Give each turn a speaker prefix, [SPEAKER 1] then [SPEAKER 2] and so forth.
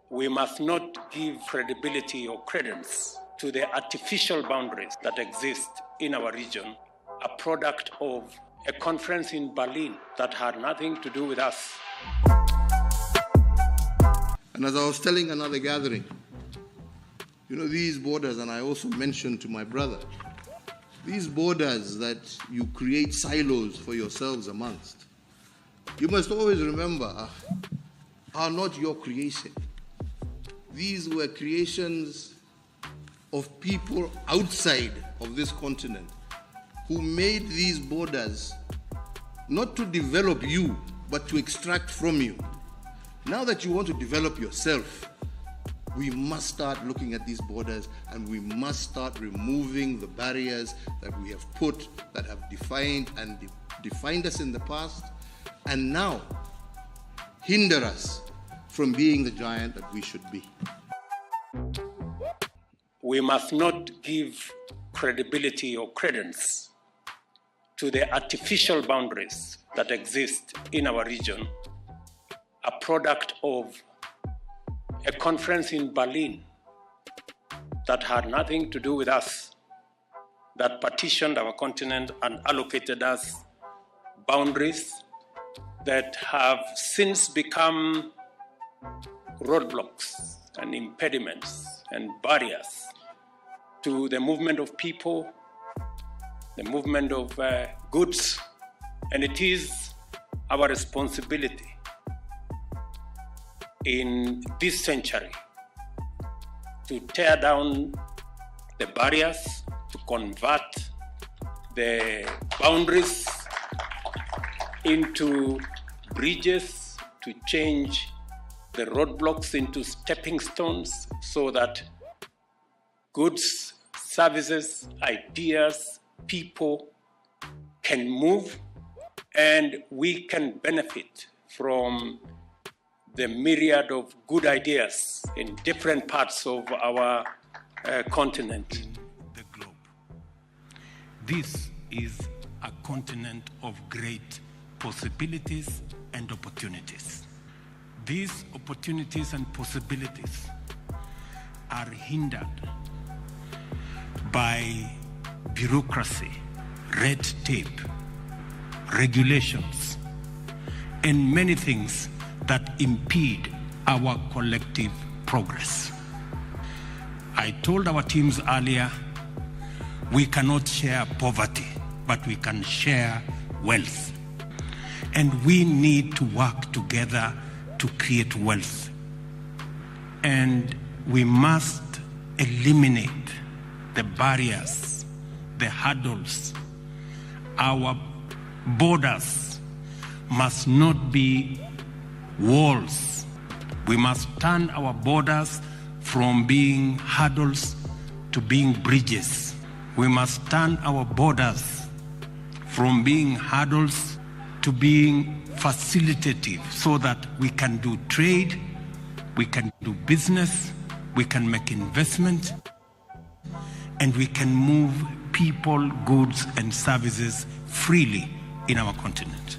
[SPEAKER 1] We must not give credibility or credence to the artificial boundaries that exist in our region, a product of a conference in Berlin that had nothing to do with us.
[SPEAKER 2] And as I was telling another gathering, these borders, and I also mentioned to my brother, these borders that you create silos for yourselves amongst, you must always remember, are not your creation. These were creations of people outside of this continent who made these borders not to develop you, but to extract from you. Now that you want to develop yourself, we must start looking at these borders and we must start removing the barriers that we have put, that have defined us in the past, and now hinder us from being the giant that we should be.
[SPEAKER 1] We must not give credibility or credence to the artificial boundaries that exist in our region, a product of a conference in Berlin that had nothing to do with us, that partitioned our continent and allocated us boundaries that have since become roadblocks and impediments and barriers to the movement of people, the movement of goods. And it is our responsibility in this century to tear down the barriers, to convert the boundaries into bridges, to change the roadblocks into stepping stones so that goods, services, ideas, people can move and we can benefit from the myriad of good ideas in different parts of our continent.
[SPEAKER 3] The globe. This is a continent of great possibilities and opportunities. These opportunities and possibilities are hindered by bureaucracy, red tape, regulations, and many things that impede our collective progress. I told our teams earlier, we cannot share poverty, but we can share wealth. And we need to work together to create wealth. And we must eliminate the barriers, the hurdles. Our borders must not be walls. We must turn our borders from being hurdles to being bridges. We must turn our borders from being hurdles to being facilitative so that we can do trade, we can do business, we can make investment, and we can move people, goods, and services freely in our continent.